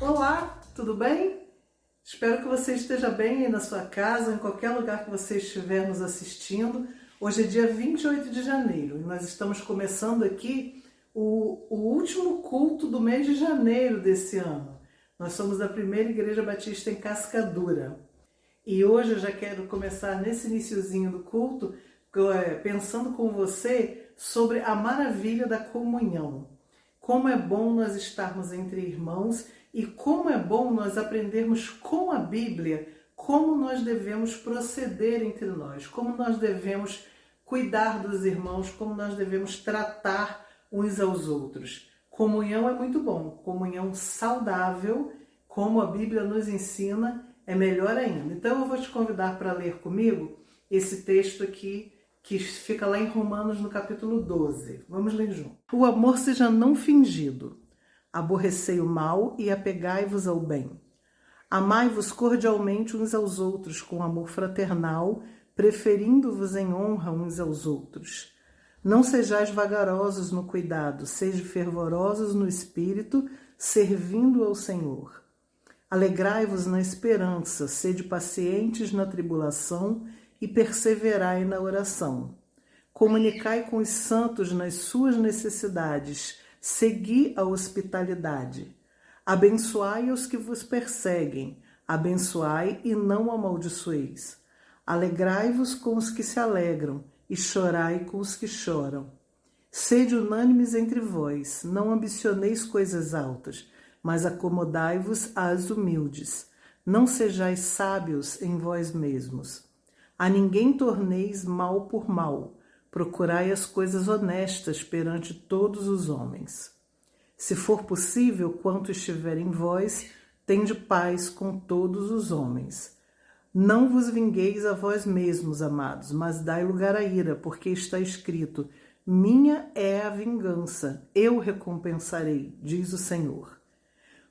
Olá, tudo bem? Espero que você esteja bem aí na sua casa, em qualquer lugar que você estiver nos assistindo. Hoje é dia 28 de janeiro e nós estamos começando aqui o último culto do mês de janeiro desse ano. Nós somos da Primeira Igreja Batista em Cascadura. E hoje eu já quero começar nesse iniciozinho do culto pensando com você sobre a maravilha da comunhão. Como é bom nós estarmos entre irmãos e como é bom nós aprendermos com a Bíblia como nós devemos proceder entre nós, como nós devemos cuidar dos irmãos, como nós devemos tratar uns aos outros. Comunhão é muito bom, comunhão saudável, como a Bíblia nos ensina, é melhor ainda. Então eu vou te convidar para ler comigo esse texto aqui, que fica lá em Romanos no capítulo 12. Vamos ler junto. O amor seja não fingido. Aborrecei o mal e apegai-vos ao bem. Amai-vos cordialmente uns aos outros com amor fraternal, preferindo-vos em honra uns aos outros. Não sejais vagarosos no cuidado, sejam fervorosos no espírito, servindo ao Senhor. Alegrai-vos na esperança, sede pacientes na tribulação e perseverai na oração. Comunicai com os santos nas suas necessidades, segui a hospitalidade. Abençoai os que vos perseguem, abençoai e não amaldiçoeis. Alegrai-vos com os que se alegram e chorai com os que choram. Sede unânimes entre vós, não ambicioneis coisas altas, mas acomodai-vos às humildes. Não sejais sábios em vós mesmos. A ninguém torneis mal por mal. Procurai as coisas honestas perante todos os homens. Se for possível, quanto estiver em vós, tende paz com todos os homens. Não vos vingueis a vós mesmos, amados, mas dai lugar à ira, porque está escrito: minha é a vingança, eu recompensarei, diz o Senhor.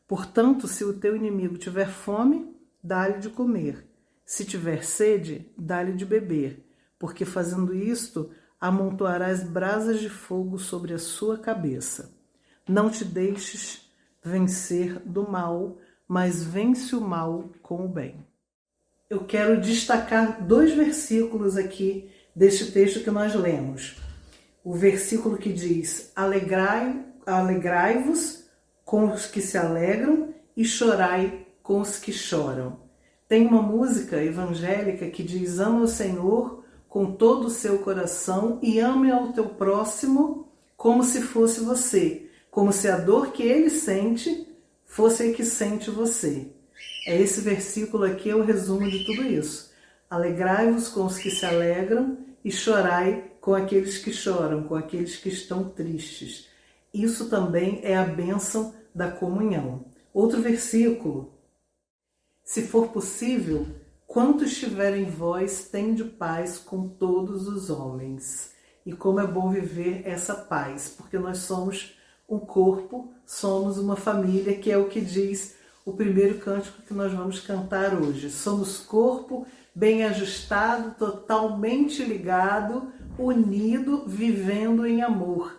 Portanto, se o teu inimigo tiver fome, dá-lhe de comer. Se tiver sede, dá-lhe de beber, porque fazendo isto, amontoarás brasas de fogo sobre a sua cabeça. Não te deixes vencer do mal, mas vence o mal com o bem. Eu quero destacar 2 versículos aqui deste texto que nós lemos. O versículo que diz: alegrai-vos com os que se alegram e chorai com os que choram. Tem uma música evangélica que diz: ama o Senhor com todo o seu coração e ame ao teu próximo como se fosse você, como se a dor que ele sente fosse a que sente você. É esse versículo aqui é o resumo de tudo isso. Alegrai-vos com os que se alegram e chorai com aqueles que choram, com aqueles que estão tristes. Isso também é a bênção da comunhão. Outro versículo: se for possível, quanto estiver em vós, tende paz com todos os homens. E como é bom viver essa paz, porque nós somos um corpo, somos uma família, que é o que diz o primeiro cântico que nós vamos cantar hoje. Somos corpo bem ajustado, totalmente ligado, unido, vivendo em amor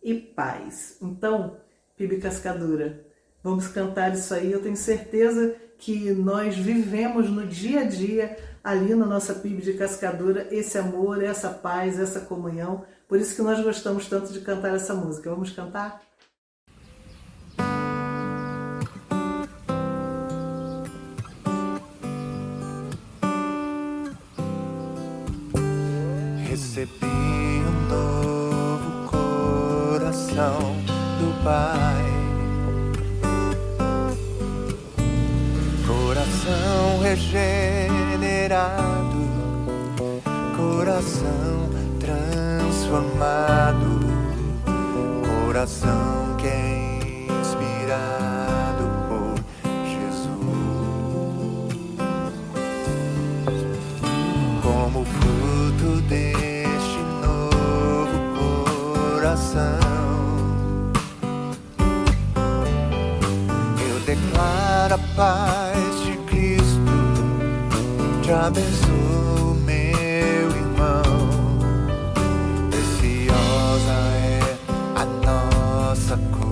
e paz. Então, PIB Cascadura, vamos cantar isso aí. Eu tenho certeza que nós vivemos no dia a dia, ali na nossa PIB de Cascadura, esse amor, essa paz, essa comunhão. Por isso que nós gostamos tanto de cantar essa música. Vamos cantar? Recebi um novo coração do Pai. Coração regenerado, coração transformado, coração que é inspirado por Jesus. Como fruto deste novo coração, eu declaro a paz de Cristo, te abençoo, meu irmão. Preciosa é a nossa comunhão.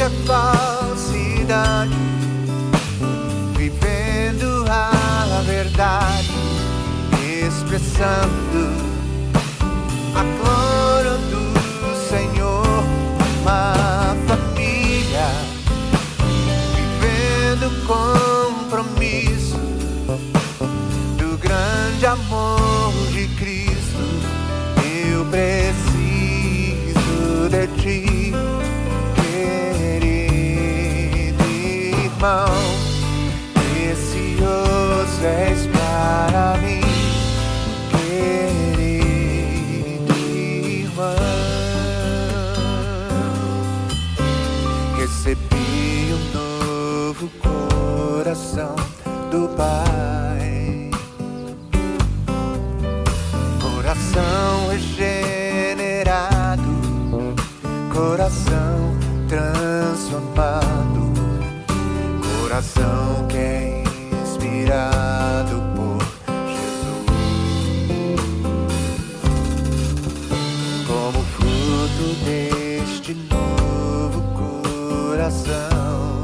qualquer falsidade, vivendo a verdade, expressando a glória do Senhor. Uma família vivendo compromisso do grande amor de Cristo. Eu preciso de ti, querido irmão, precioso és para mim, querido irmão. Recebi um novo coração do Pai, coração regenerado, coração transformado, coração que é inspirado por Jesus. Como fruto deste novo coração,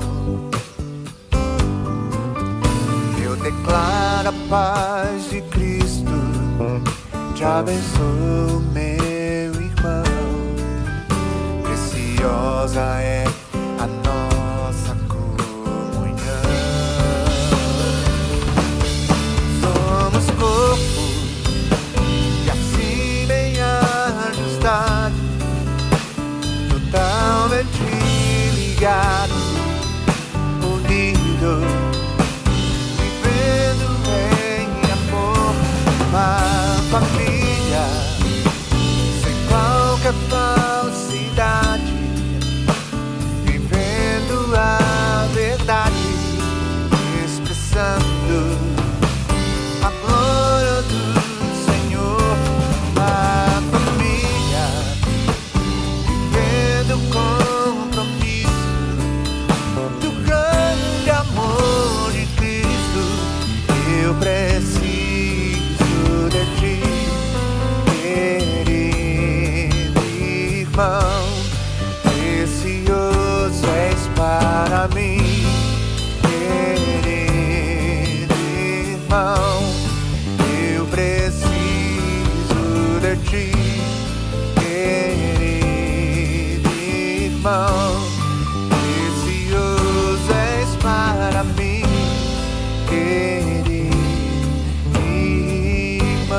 eu declaro a paz de Cristo, te abençoo, meu irmão. Preciosa é a nossa comunhão. Somos corpo e assim bem ajustado, totalmente ligado, unido, vivendo em amor. Uma família sem qualquer falsidade, vivendo a verdade, expressando a glória do Senhor. Uma família vivendo compromisso do grande amor de Cristo. Eu preciso de ti, querido irmão, precioso és para mim, querido irmão. Eu preciso de ti, querido irmão, precioso és para mim, querido irmão.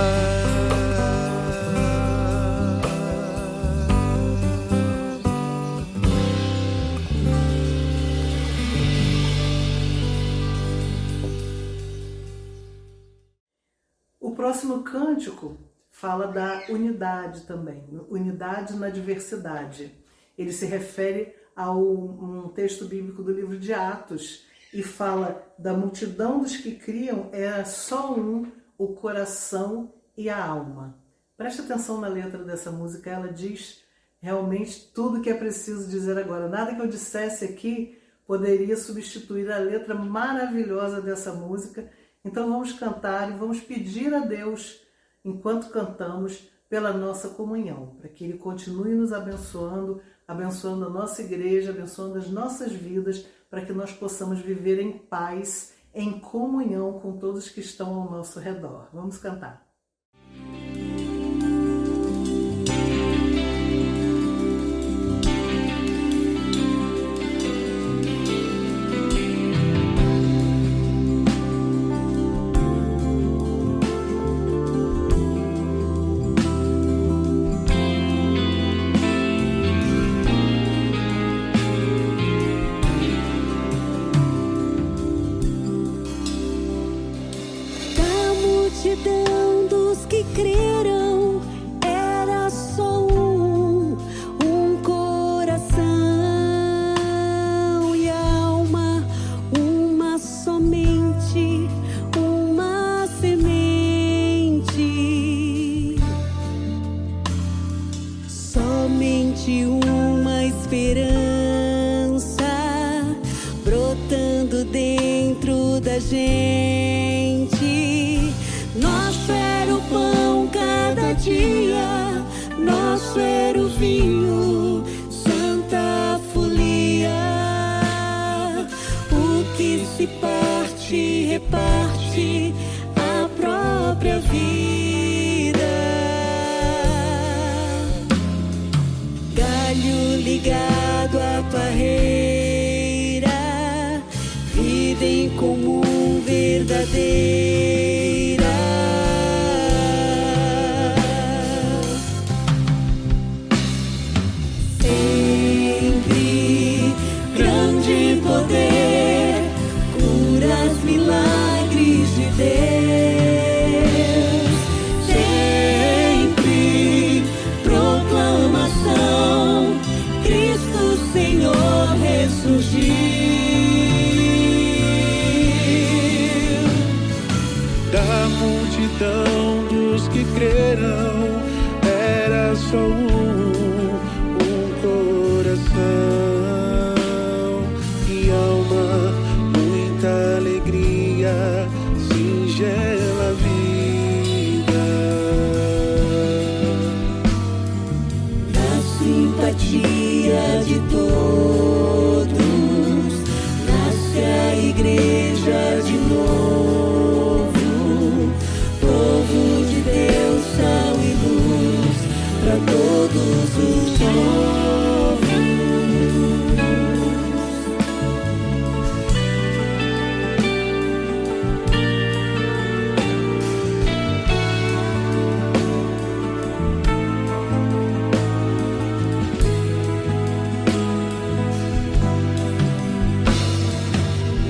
O próximo cântico fala da unidade também, unidade na diversidade. Ele se refere a um texto bíblico do livro de Atos e fala da multidão dos que criam, era só um, o coração e a alma. Preste atenção na letra dessa música, ela diz realmente tudo que é preciso dizer agora. Nada que eu dissesse aqui poderia substituir a letra maravilhosa dessa música. Então vamos cantar e vamos pedir a Deus, enquanto cantamos, pela nossa comunhão, para que Ele continue nos abençoando, abençoando a nossa igreja, abençoando as nossas vidas, para que nós possamos viver em paz, em comunhão com todos que estão ao nosso redor. Vamos cantar. Multidão dos que creram, era só um coração e alma, uma somente, uma semente, somente uma esperança brotando dentro da gente. Nosso era o pão cada dia, nosso era o vinho, santa folia. deste a própria vida. Galho ligado à parreira, vida em comum verdadeira. Sempre grande poder, curas, milagres de Deus. Sempre proclamação, Cristo Senhor ressurgiu. Da multidão dos que creram, era só um coração e alma, muita alegria, singela vida. Na simpatia de todos, nasce a igreja de novo, povo de Deus, sal e luz para todos os povos.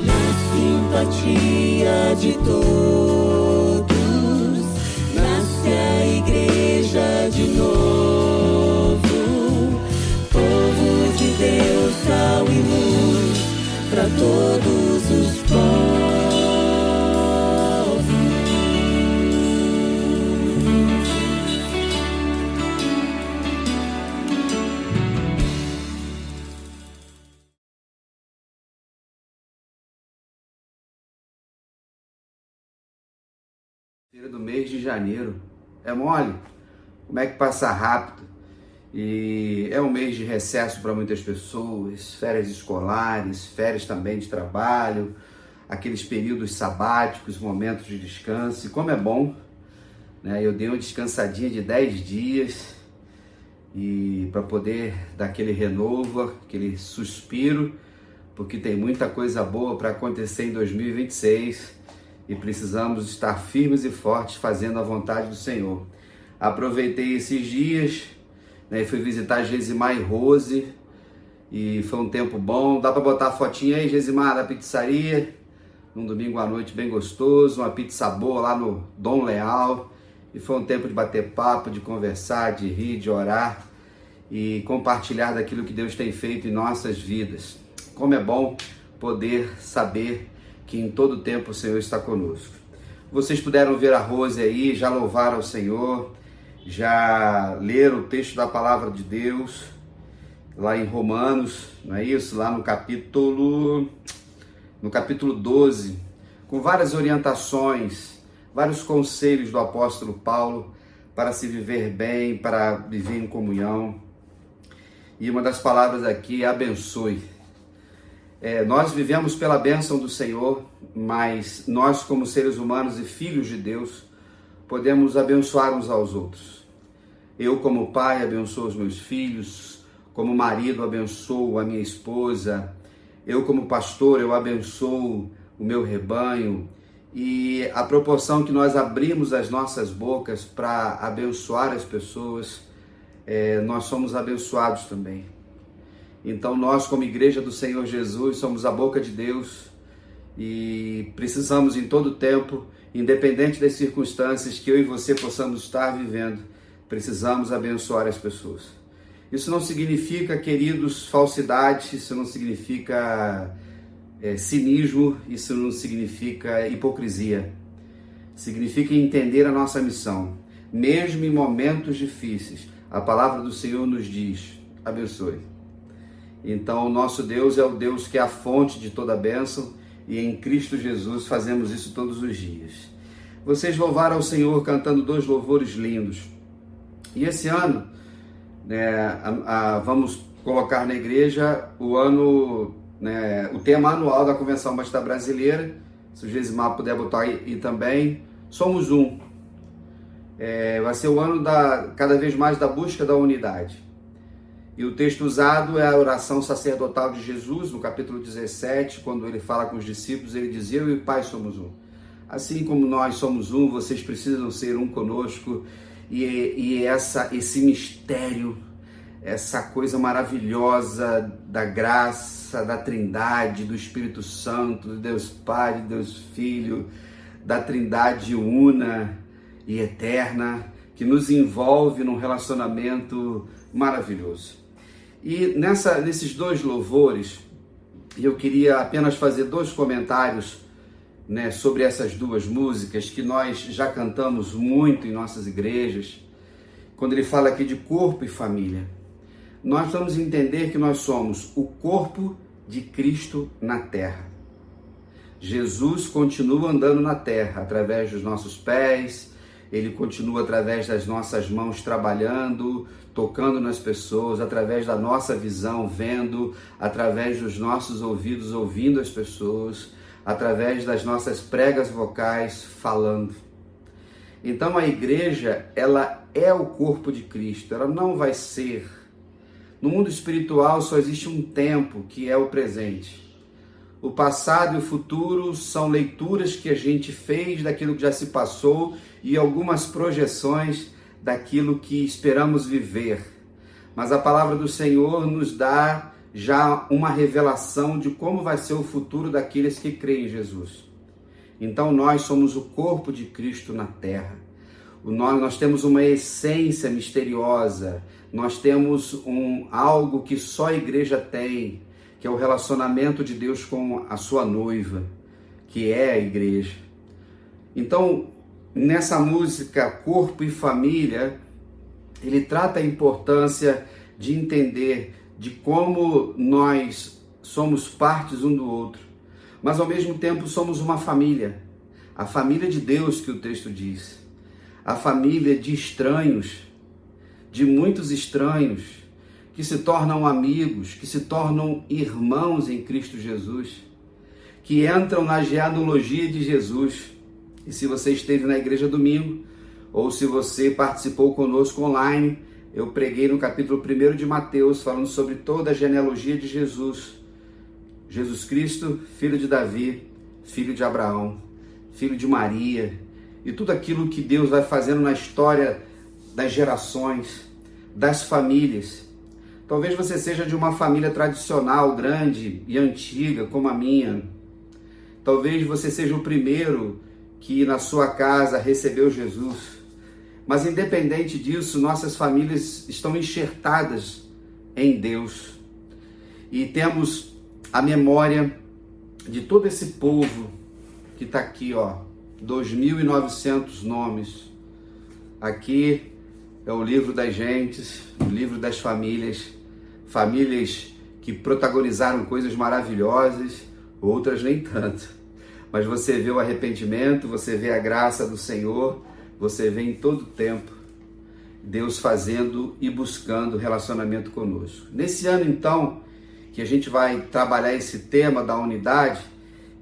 Na simpatia de todos, nasce a igreja de novo, povo de Deus, sal e luz para todos os povos. Do mês de janeiro. É mole? Como é que passa rápido? E é um mês de recesso para muitas pessoas, férias escolares, férias também de trabalho, aqueles períodos sabáticos, momentos de descanso. E como é bom, né? Eu dei uma descansadinha de 10 dias e para poder dar aquele renovo, aquele suspiro, porque tem muita coisa boa para acontecer em 2026. E precisamos estar firmes e fortes fazendo a vontade do Senhor. Aproveitei esses dias, né, fui visitar Gesimar e Rose e foi um tempo bom. Dá para botar a fotinha aí, Gesimar, da pizzaria, num domingo à noite bem gostoso, uma pizza boa lá no Dom Leal. E foi um tempo de bater papo, de conversar, de rir, de orar e compartilhar daquilo que Deus tem feito em nossas vidas. Como é bom poder saber que em todo tempo o Senhor está conosco. Vocês puderam ver a Rose aí, já louvaram ao Senhor, já leram o texto da palavra de Deus, lá em Romanos, não é isso? Lá no capítulo 12, com várias orientações, vários conselhos do apóstolo Paulo para se viver bem, para viver em comunhão. E uma das palavras aqui é abençoe. Nós vivemos pela bênção do Senhor, mas nós, como seres humanos e filhos de Deus, podemos abençoar uns aos outros. Eu, como pai, abençoo os meus filhos, como marido, abençoo a minha esposa, eu, como pastor, eu abençoo o meu rebanho, e a proporção que nós abrimos as nossas bocas para abençoar as pessoas, nós somos abençoados também. Então nós, como igreja do Senhor Jesus, somos a boca de Deus e precisamos em todo tempo, independente das circunstâncias que eu e você possamos estar vivendo, precisamos abençoar as pessoas. Isso não significa, queridos, falsidade, isso não significa cinismo, isso não significa hipocrisia. Significa entender a nossa missão. Mesmo em momentos difíceis, a palavra do Senhor nos diz, abençoe. Então, o nosso Deus é o Deus que é a fonte de toda a bênção e em Cristo Jesus fazemos isso todos os dias. Vocês louvaram ao Senhor cantando 2 louvores lindos. E esse ano, vamos colocar na igreja o tema anual da Convenção Batista Brasileira, Se o Gesimar puder botar aí também. Somos um. Vai ser o ano cada vez mais da busca da unidade. E o texto usado é a oração sacerdotal de Jesus, no capítulo 17, quando ele fala com os discípulos, ele diz: eu e o Pai somos um. Assim como nós somos um, vocês precisam ser um conosco. E esse mistério, essa coisa maravilhosa da graça, da Trindade, do Espírito Santo, de Deus Pai, de Deus Filho, da Trindade una e eterna, que nos envolve num relacionamento maravilhoso. E nesses dois louvores, eu queria apenas fazer 2 comentários, né, sobre essas 2 músicas que nós já cantamos muito em nossas igrejas. Quando ele fala aqui de corpo e família, nós vamos entender que nós somos o corpo de Cristo na terra. Jesus continua andando na terra através dos nossos pés, ele continua através das nossas mãos trabalhando, tocando nas pessoas, através da nossa visão vendo, através dos nossos ouvidos ouvindo as pessoas, através das nossas pregas vocais falando. Então a igreja, ela é o corpo de Cristo, ela não vai ser. No mundo espiritual só existe um tempo, que é o presente. O passado e o futuro são leituras que a gente fez daquilo que já se passou e algumas projeções daquilo que esperamos viver. Mas a palavra do Senhor nos dá já uma revelação de como vai ser o futuro daqueles que creem em Jesus. Então nós somos o corpo de Cristo na terra. Nós temos uma essência misteriosa, nós temos algo que só a igreja tem, que é o relacionamento de Deus com a sua noiva, que é a igreja. Então, nessa música Corpo e Família, ele trata a importância de entender de como nós somos partes um do outro, mas ao mesmo tempo somos uma família, a família de Deus que o texto diz, a família de estranhos, de muitos estranhos, que se tornam amigos, que se tornam irmãos em Cristo Jesus, que entram na genealogia de Jesus. E se você esteve na igreja domingo, ou se você participou conosco online, eu preguei no capítulo 1 de Mateus, falando sobre toda a genealogia de Jesus. Jesus Cristo, filho de Davi, filho de Abraão, filho de Maria, e tudo aquilo que Deus vai fazendo na história das gerações, das famílias. Talvez você seja de uma família tradicional, grande e antiga, como a minha. Talvez você seja o primeiro que na sua casa recebeu Jesus. Mas independente disso, nossas famílias estão enxertadas em Deus. E temos a memória de todo esse povo que está aqui, 2.900 nomes. Aqui é o livro das gentes, o livro das famílias. Famílias que protagonizaram coisas maravilhosas, outras nem tanto. Mas você vê o arrependimento, você vê a graça do Senhor, você vê em todo tempo Deus fazendo e buscando relacionamento conosco. Nesse ano, então, que a gente vai trabalhar esse tema da unidade,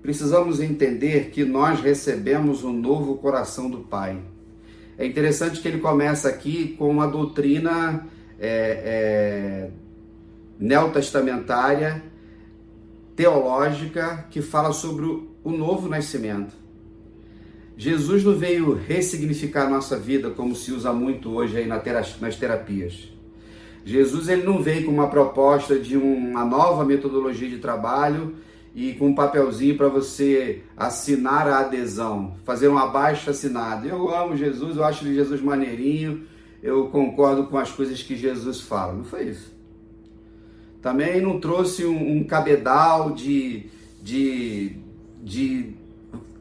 precisamos entender que nós recebemos um novo coração do Pai. É interessante que ele começa aqui com uma doutrina neotestamentária, teológica, que fala sobre o novo nascimento. Jesus não veio ressignificar a nossa vida, como se usa muito hoje aí nas terapias. Jesus ele não veio com uma proposta de uma nova metodologia de trabalho e com um papelzinho para você assinar a adesão, fazer um abaixo-assinado. Eu amo Jesus, eu acho Jesus maneirinho, eu concordo com as coisas que Jesus fala. Não foi isso. Também não trouxe um cabedal de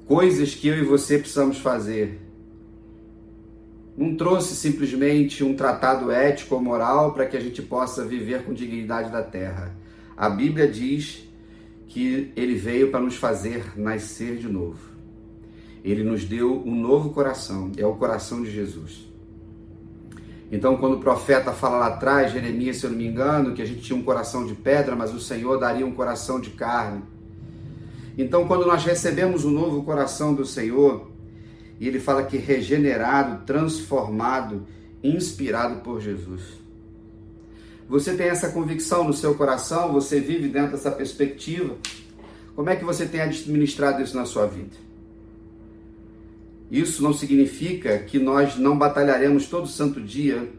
coisas que eu e você precisamos fazer. Não trouxe simplesmente um tratado ético ou moral para que a gente possa viver com dignidade da terra. A Bíblia diz que ele veio para nos fazer nascer de novo. Ele nos deu um novo coração, é o coração de Jesus. Então, quando o profeta fala lá atrás, Jeremias, se eu não me engano, que a gente tinha um coração de pedra, mas o Senhor daria um coração de carne. Então, quando nós recebemos o novo coração do Senhor, e ele fala que regenerado, transformado, inspirado por Jesus. Você tem essa convicção no seu coração? Você vive dentro dessa perspectiva? Como é que você tem administrado isso na sua vida? Isso não significa que nós não batalharemos todo santo dia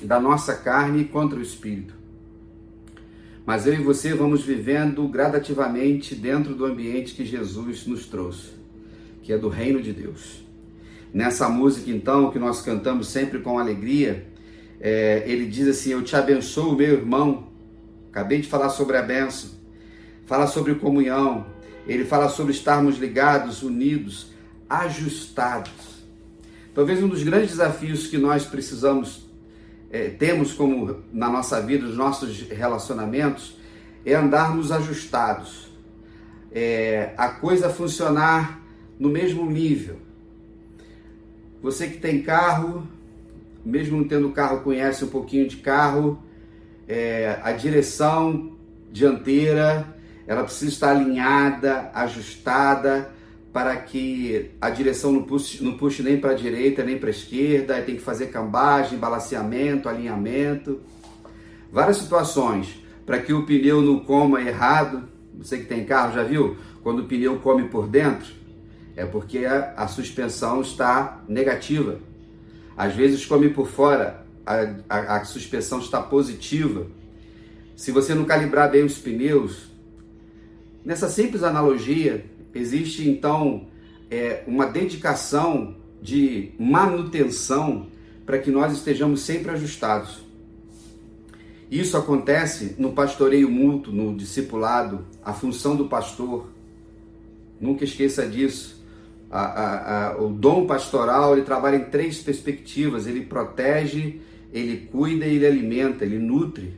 da nossa carne contra o Espírito. Mas eu e você vamos vivendo gradativamente dentro do ambiente que Jesus nos trouxe, que é do reino de Deus. Nessa música, então, que nós cantamos sempre com alegria, ele diz assim: eu te abençoo, meu irmão. Acabei de falar sobre a bênção. Fala sobre comunhão. Ele fala sobre estarmos ligados, unidos, ajustados. Talvez um dos grandes desafios que nós temos como na nossa vida, nos nossos relacionamentos, é andarmos ajustados. A coisa funcionar no mesmo nível. Você que tem carro, mesmo não tendo carro, conhece um pouquinho de carro, a direção dianteira, ela precisa estar alinhada, ajustada, para que a direção não puxe nem para a direita, nem para a esquerda, tem que fazer cambagem, balanceamento, alinhamento, várias situações, para que o pneu não coma errado. Você que tem carro, já viu? Quando o pneu come por dentro, é porque a suspensão está negativa. Às vezes come por fora, a suspensão está positiva. Se você não calibrar bem os pneus, nessa simples analogia, existe então uma dedicação de manutenção para que nós estejamos sempre ajustados. Isso acontece no pastoreio mútuo, no discipulado, a função do pastor. Nunca esqueça disso. O dom pastoral, ele trabalha em 3 perspectivas: ele protege, ele cuida e ele alimenta, ele nutre,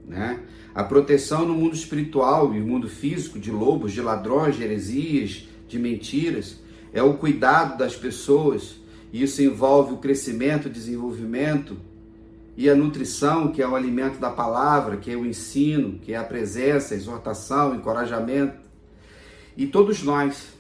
né? A proteção no mundo espiritual e no mundo físico, de lobos, de ladrões, de heresias, de mentiras, é o cuidado das pessoas. Isso envolve o crescimento, o desenvolvimento e a nutrição, que é o alimento da palavra, que é o ensino, que é a presença, a exortação, o encorajamento. E todos nós.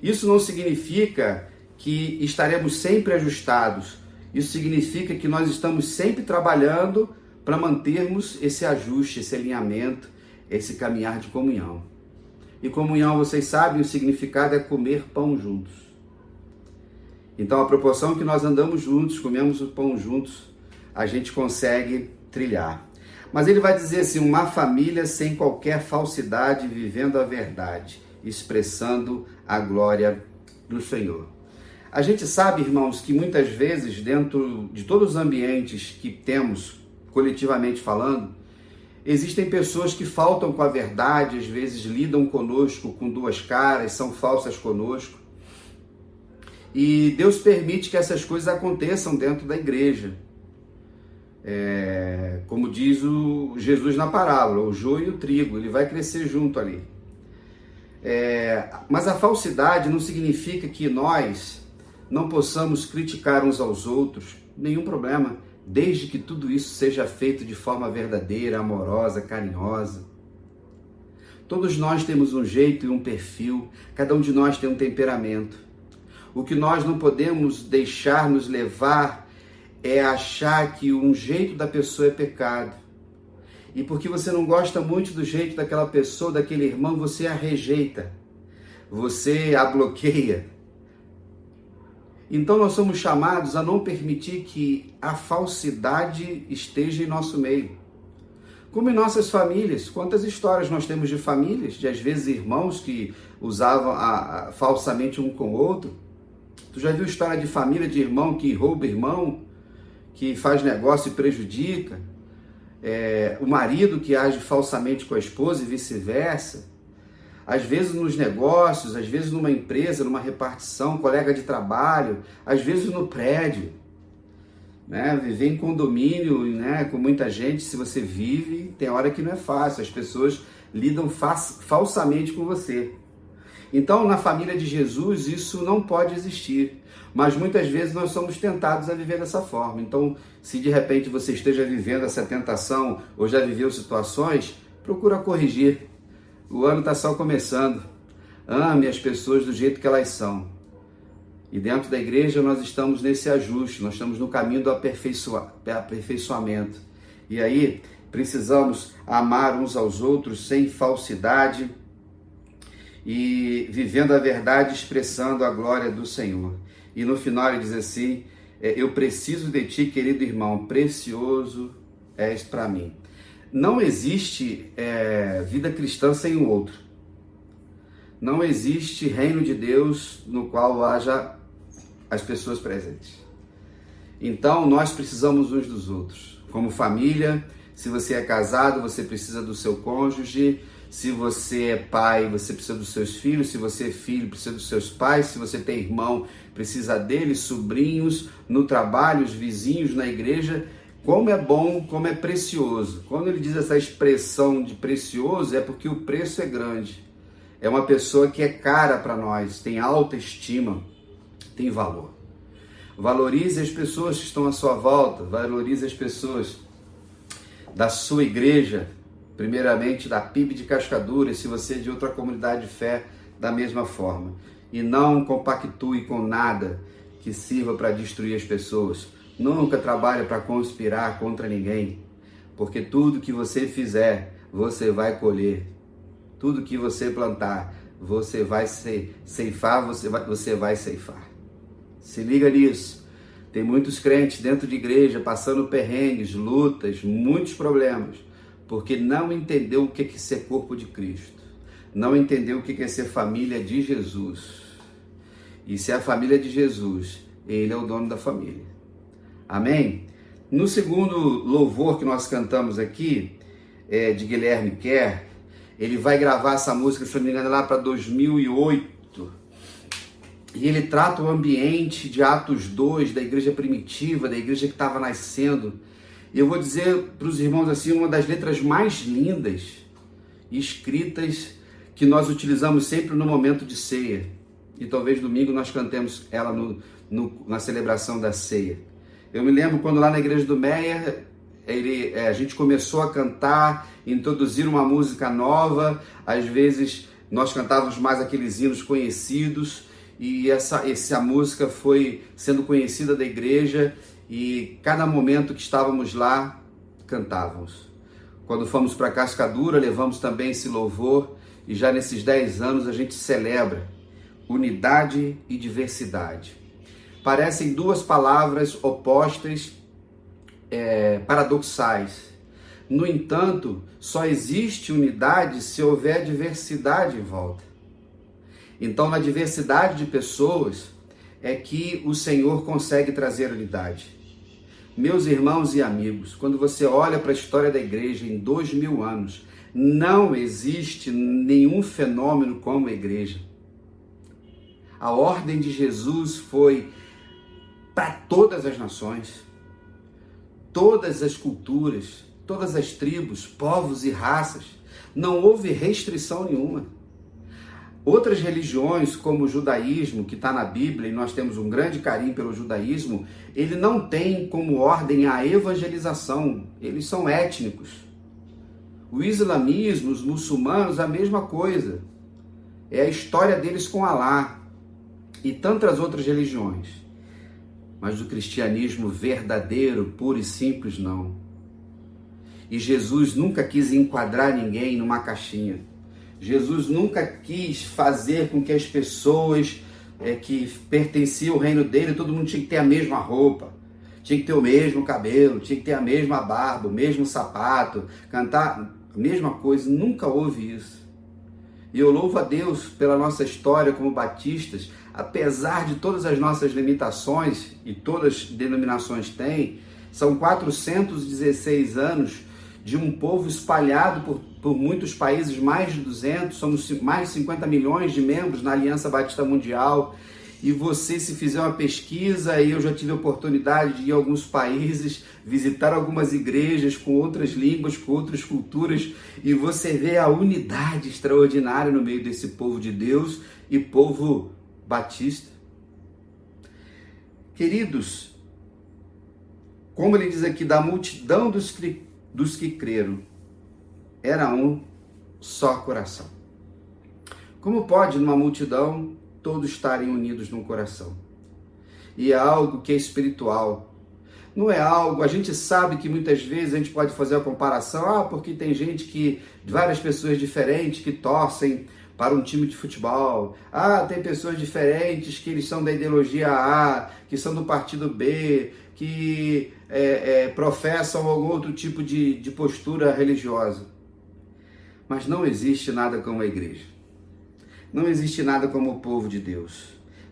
Isso não significa que estaremos sempre ajustados. Isso significa que nós estamos sempre trabalhando para mantermos esse ajuste, esse alinhamento, esse caminhar de comunhão. E comunhão, vocês sabem, o significado é comer pão juntos. Então, a proporção que nós andamos juntos, comemos o pão juntos, a gente consegue trilhar. Mas ele vai dizer assim: uma família sem qualquer falsidade, vivendo a verdade, expressando a glória do Senhor. A gente sabe, irmãos, que muitas vezes, dentro de todos os ambientes que temos, coletivamente falando, existem pessoas que faltam com a verdade, às vezes lidam conosco com 2 caras, são falsas conosco. E Deus permite que essas coisas aconteçam dentro da igreja. Como diz Jesus na parábola, o joio e o trigo, ele vai crescer junto ali. Mas a falsidade não significa que nós não possamos criticar uns aos outros, nenhum problema, desde que tudo isso seja feito de forma verdadeira, amorosa, carinhosa. Todos nós temos um jeito e um perfil, cada um de nós tem um temperamento. O que nós não podemos deixar nos levar é achar que um jeito da pessoa é pecado. E porque você não gosta muito do jeito daquela pessoa, daquele irmão, você a rejeita, você a bloqueia. Então nós somos chamados a não permitir que a falsidade esteja em nosso meio. Como em nossas famílias, quantas histórias nós temos de famílias, de às vezes irmãos que usavam falsamente um com o outro. Tu já viu história de família, de irmão que rouba irmão, que faz negócio e prejudica? O marido que age falsamente com a esposa e vice-versa. Às vezes nos negócios, às vezes numa empresa, numa repartição, colega de trabalho, às vezes no prédio. Viver em condomínio, com muita gente, se você vive, tem hora que não é fácil, as pessoas lidam falsamente com você. Então, na família de Jesus, isso não pode existir, mas muitas vezes nós somos tentados a viver dessa forma. Então, se de repente você esteja vivendo essa tentação ou já viveu situações, procura corrigir. O ano está só começando. Ame as pessoas do jeito que elas são. E dentro da igreja nós estamos nesse ajuste, nós estamos no caminho do aperfeiçoamento. E aí precisamos amar uns aos outros sem falsidade e vivendo a verdade, expressando a glória do Senhor. E no final ele diz assim, eu preciso de ti, querido irmão, precioso és para mim. Não existe vida cristã sem o outro. Não existe reino de Deus no qual haja as pessoas presentes. Então nós precisamos uns dos outros. Como família, se você é casado, você precisa do seu cônjuge. Se você é pai, você precisa dos seus filhos. Se você é filho, precisa dos seus pais. Se você tem irmão, precisa deles, sobrinhos, no trabalho, os vizinhos, na igreja. Como é bom, como é precioso. Quando ele diz essa expressão de precioso, é porque o preço é grande. É uma pessoa que é cara para nós, tem alta estima, tem valor. Valorize as pessoas que estão à sua volta, valorize as pessoas da sua igreja, primeiramente da PIB de Cascadura, e se você é de outra comunidade de fé, da mesma forma. E não compactue com nada que sirva para destruir as pessoas. Nunca trabalhe para conspirar contra ninguém, porque tudo que você fizer, você vai colher. Tudo que você plantar, você vai ceifar, você vai ceifar. Se liga nisso. Tem muitos crentes dentro de igreja passando perrengues, lutas, muitos problemas, porque não entendeu o que é ser corpo de Cristo. Não entendeu o que é ser família de Jesus. E se é a família de Jesus, Ele é o dono da família. Amém? No segundo louvor que nós cantamos aqui, de Guilherme Kerr, ele vai gravar essa música, se não me engano, lá para 2008. E ele trata o ambiente de Atos 2, da igreja primitiva, da igreja que estava nascendo. E eu vou dizer para os irmãos assim, uma das letras mais lindas escritas que nós utilizamos sempre no momento de ceia. E talvez domingo nós cantemos ela na celebração da ceia. Eu me lembro quando lá na igreja do Meia, a gente começou a cantar, introduzir uma música nova. Às vezes nós cantávamos mais aqueles hinos conhecidos, e essa música foi sendo conhecida da igreja, e cada momento que estávamos lá, cantávamos. Quando fomos para Cascadura, levamos também esse louvor, e já nesses 10 anos a gente celebra unidade e diversidade. Parecem duas palavras opostas, paradoxais. No entanto, só existe unidade se houver diversidade em volta. Então, na diversidade de pessoas é que o Senhor consegue trazer unidade. Meus irmãos e amigos, quando você olha para a história da igreja em 2000 anos, não existe nenhum fenômeno como a igreja. A ordem de Jesus foi para todas as nações, todas as culturas, todas as tribos, povos e raças. Não houve restrição nenhuma. Outras religiões, como o judaísmo, que está na Bíblia, e nós temos um grande carinho pelo judaísmo, ele não tem como ordem a evangelização, eles são étnicos. O islamismo, os muçulmanos, a mesma coisa. É a história deles com Alá e tantas outras religiões. Mas o cristianismo verdadeiro, puro e simples, não. E Jesus nunca quis enquadrar ninguém numa caixinha. Jesus nunca quis fazer com que as pessoas que pertenciam ao reino dele, todo mundo tinha que ter a mesma roupa, tinha que ter o mesmo cabelo, tinha que ter a mesma barba, o mesmo sapato, cantar a mesma coisa. Nunca houve isso. E eu louvo a Deus pela nossa história como batistas, apesar de todas as nossas limitações, e todas as denominações têm, são 416 anos de um povo espalhado por muitos países, mais de 200, somos mais de 50 milhões de membros na Aliança Batista Mundial. E você, se fizer uma pesquisa, e eu já tive a oportunidade de ir a alguns países, visitar algumas igrejas com outras línguas, com outras culturas, e você vê a unidade extraordinária no meio desse povo de Deus e povo batista. Queridos, como ele diz aqui, da multidão dos que creram, era um só coração. Como pode, numa multidão, todos estarem unidos num coração? E é algo que é espiritual. Não é algo, a gente sabe que muitas vezes a gente pode fazer a comparação, porque tem gente que, várias pessoas diferentes que torcem para um time de futebol. Tem pessoas diferentes que eles são da ideologia A, que são do partido B, que professam algum outro tipo de postura religiosa. Mas não existe nada como a igreja. Não existe nada como o povo de Deus.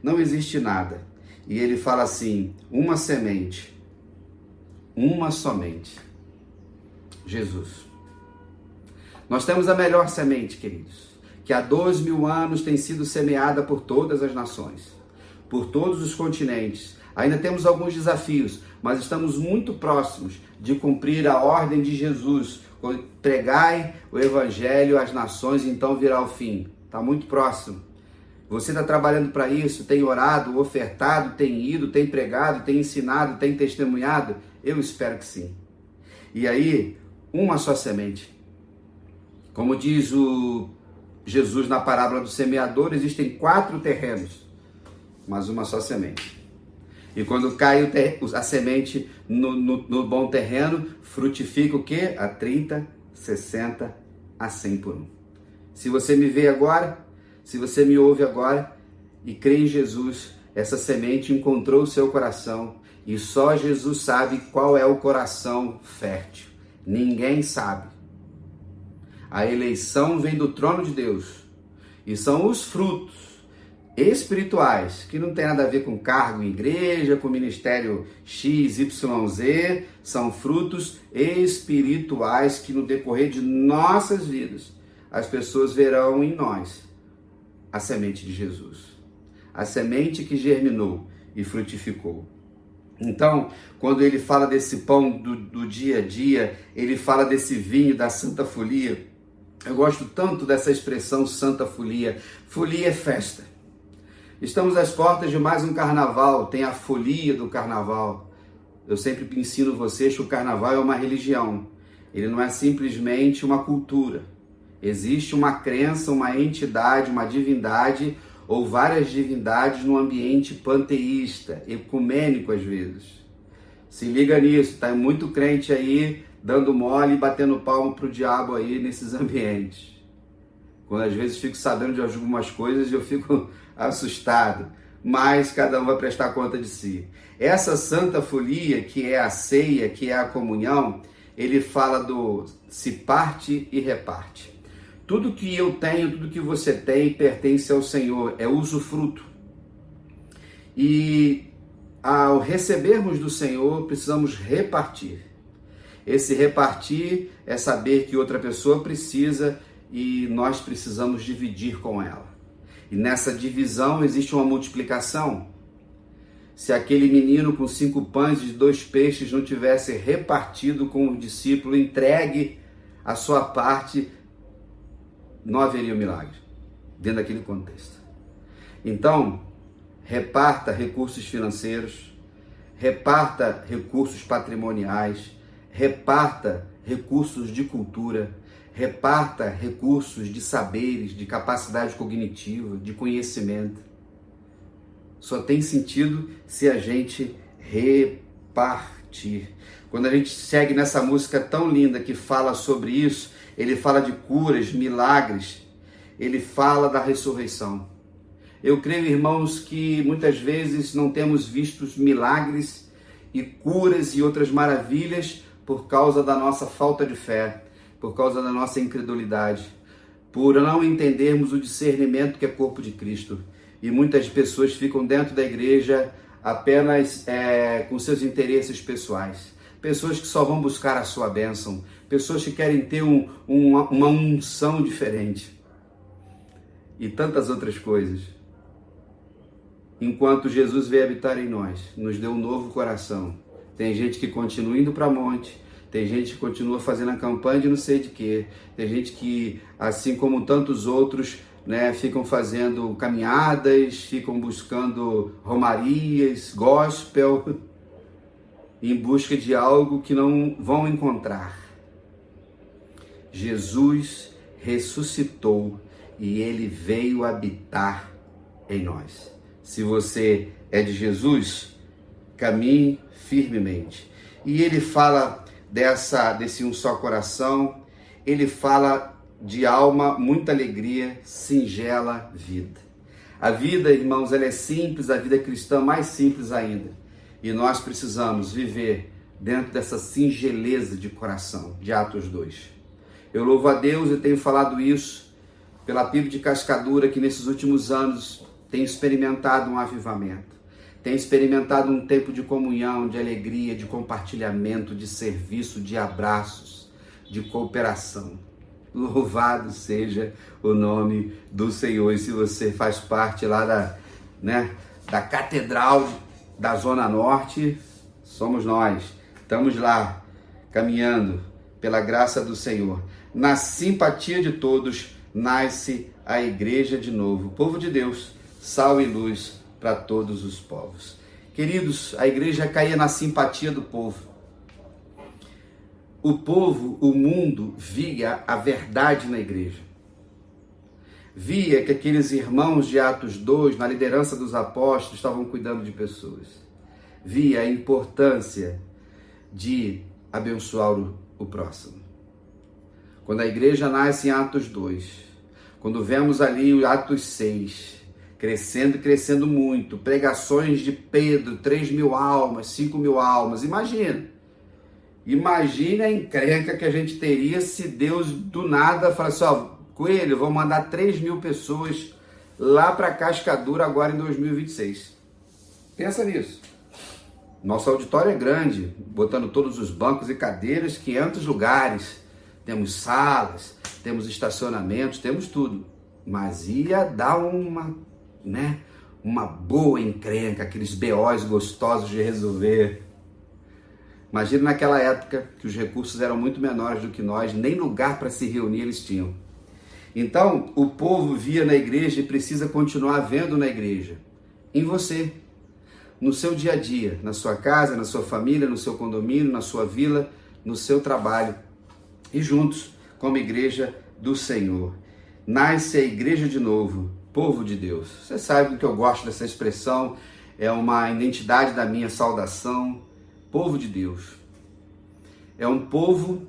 Não existe nada. E ele fala assim, uma semente, uma somente, Jesus. Nós temos a melhor semente, queridos, que há 2000 anos tem sido semeada por todas as nações, por todos os continentes. Ainda temos alguns desafios, mas estamos muito próximos de cumprir a ordem de Jesus. Pregai o evangelho às nações, então virá o fim. Está muito próximo. Você está trabalhando para isso, tem orado, ofertado, tem ido, tem pregado, tem ensinado, tem testemunhado? Eu espero que sim. E aí, uma só semente. Como diz o Jesus na parábola do semeador, existem 4 terrenos, mas uma só semente. E quando cai a semente no bom terreno, frutifica o quê? A 30, 60, a 100 por 1. Se você me vê agora, se você me ouve agora e crê em Jesus, essa semente encontrou o seu coração e só Jesus sabe qual é o coração fértil. Ninguém sabe. A eleição vem do trono de Deus e são os frutos espirituais, que não tem nada a ver com cargo em igreja, com ministério X, Y, Z, são frutos espirituais que no decorrer de nossas vidas, as pessoas verão em nós a semente de Jesus, a semente que germinou e frutificou. Então, quando ele fala desse pão do dia a dia, ele fala desse vinho da Santa Folia. Eu gosto tanto dessa expressão Santa Folia. Folia é festa. Estamos às portas de mais um carnaval, tem a folia do carnaval. Eu sempre ensino vocês que o carnaval é uma religião. Ele não é simplesmente uma cultura. Existe uma crença, uma entidade, uma divindade ou várias divindades no ambiente panteísta, ecumênico às vezes. Se liga nisso, tá muito crente aí dando mole e batendo palmo pro diabo aí nesses ambientes. Quando às vezes fico sabendo de algumas coisas eu fico assustado, mas cada um vai prestar conta de si. Essa Santa Folia, que é a ceia, que é a comunhão, ele fala do se parte e reparte. Tudo que eu tenho, tudo que você tem, pertence ao Senhor, é usufruto. E ao recebermos do Senhor, precisamos repartir. Esse repartir é saber que outra pessoa precisa e nós precisamos dividir com ela. E nessa divisão existe uma multiplicação. Se aquele menino com 5 pães e 2 peixes não tivesse repartido com o discípulo, entregue a sua parte, não haveria um milagre dentro daquele contexto. Então, reparta recursos financeiros, reparta recursos patrimoniais, reparta recursos de cultura, reparta recursos de saberes, de capacidade cognitiva, de conhecimento. Só tem sentido se a gente repartir. Quando a gente segue nessa música tão linda que fala sobre isso, ele fala de curas, milagres, ele fala da ressurreição. Eu creio, irmãos, que muitas vezes não temos visto milagres e curas e outras maravilhas por causa da nossa falta de fé, por causa da nossa incredulidade, por não entendermos o discernimento que é corpo de Cristo. E muitas pessoas ficam dentro da igreja apenas com seus interesses pessoais. Pessoas que só vão buscar a sua bênção, pessoas que querem ter uma unção diferente e tantas outras coisas. Enquanto Jesus veio habitar em nós, nos deu um novo coração. Tem gente que continua indo para monte, tem gente que continua fazendo a campanha de não sei de quê, tem gente que, assim como tantos outros, ficam fazendo caminhadas, ficam buscando romarias, gospel, em busca de algo que não vão encontrar. Jesus ressuscitou e ele veio habitar em nós. Se você é de Jesus, caminhe firmemente. E ele fala desse um só coração, ele fala de alma, muita alegria, singela vida. A vida, irmãos, ela é simples, a vida cristã mais simples ainda. E nós precisamos viver dentro dessa singeleza de coração, de Atos 2. Eu louvo a Deus e tenho falado isso pela PIB de Cascadura, que nesses últimos anos tem experimentado um avivamento, tem experimentado um tempo de comunhão, de alegria, de compartilhamento, de serviço, de abraços, de cooperação. Louvado seja o nome do Senhor. E se você faz parte lá da Catedral da Zona Norte, somos nós. Estamos lá, caminhando pela graça do Senhor. Na simpatia de todos, nasce a igreja de novo. Povo de Deus, sal e luz para todos os povos. Queridos, a igreja caía na simpatia do povo. O povo, o mundo, via a verdade na igreja. Via que aqueles irmãos de Atos 2, na liderança dos apóstolos, estavam cuidando de pessoas. Via a importância de abençoar o próximo. Quando a igreja nasce em Atos 2, quando vemos ali o Atos 6, crescendo e crescendo muito, pregações de Pedro, 3.000 almas, 5.000 almas, Imagine a encrenca que a gente teria se Deus do nada falasse, Coelho, vou mandar 3.000 pessoas lá para Cascadura agora em 2026. Pensa nisso. Nosso auditório é grande, botando todos os bancos e cadeiras, 500 lugares. Temos salas, temos estacionamentos, temos tudo. Mas ia dar uma boa encrenca, aqueles BOs gostosos de resolver. Imagina naquela época que os recursos eram muito menores do que nós, nem lugar para se reunir eles tinham. Então, o povo via na igreja e precisa continuar vendo na igreja. Em você, no seu dia a dia, na sua casa, na sua família, no seu condomínio, na sua vila, no seu trabalho. E juntos, como igreja do Senhor. Nasce a igreja de novo, povo de Deus. Você sabe que eu gosto dessa expressão, é uma identidade da minha saudação. Povo de Deus. É um povo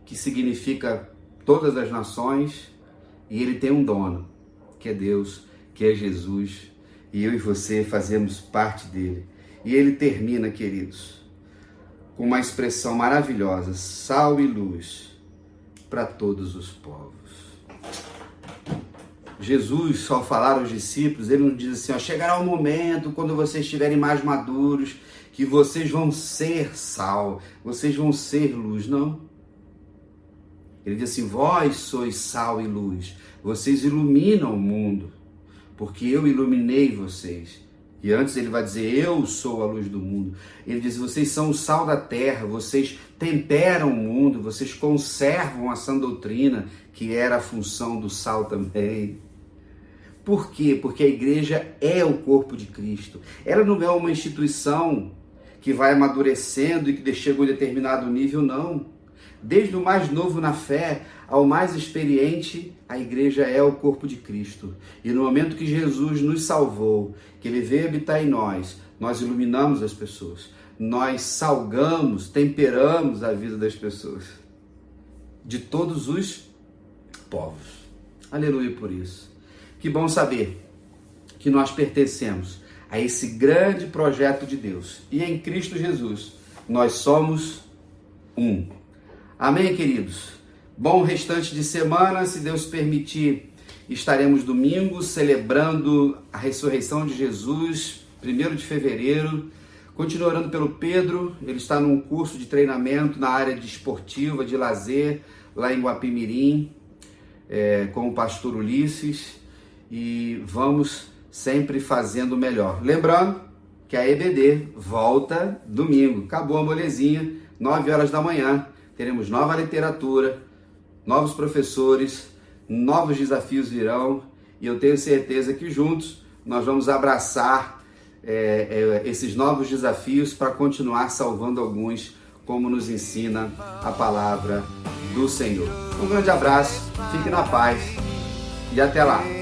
que significa todas as nações e ele tem um dono, que é Deus, que é Jesus, e eu e você fazemos parte dele. E ele termina, queridos, com uma expressão maravilhosa, sal e luz para todos os povos. Jesus, ao falar aos discípulos, ele nos diz assim, chegará um momento quando vocês estiverem mais maduros, que vocês vão ser sal, vocês vão ser luz. Não. Ele diz assim, vós sois sal e luz, vocês iluminam o mundo, porque eu iluminei vocês. E antes ele vai dizer, eu sou a luz do mundo. Ele diz, vocês são o sal da terra, vocês temperam o mundo, vocês conservam a sã doutrina, que era a função do sal também. Por quê? Porque a igreja é o corpo de Cristo. Ela não é uma instituição que vai amadurecendo e que chega a um determinado nível, não. Desde o mais novo na fé ao mais experiente, a igreja é o corpo de Cristo. E no momento que Jesus nos salvou, que ele veio habitar em nós, nós iluminamos as pessoas. Nós salgamos, temperamos a vida das pessoas. De todos os povos. Aleluia por isso. Que bom saber que nós pertencemos a esse grande projeto de Deus. E em Cristo Jesus, nós somos um. Amém, queridos? Bom restante de semana, se Deus permitir, estaremos domingo celebrando a ressurreição de Jesus, 1º de fevereiro. Continue orando pelo Pedro, ele está num curso de treinamento na área de esportiva, de lazer, lá em Guapimirim, com o pastor Ulisses, e vamos sempre fazendo o melhor. Lembrando que a EBD volta domingo, acabou a molezinha, 9 horas da manhã, teremos nova literatura, novos professores, novos desafios virão, e eu tenho certeza que juntos nós vamos abraçar esses novos desafios para continuar salvando alguns, como nos ensina a palavra do Senhor. Um grande abraço, fique na paz e até lá.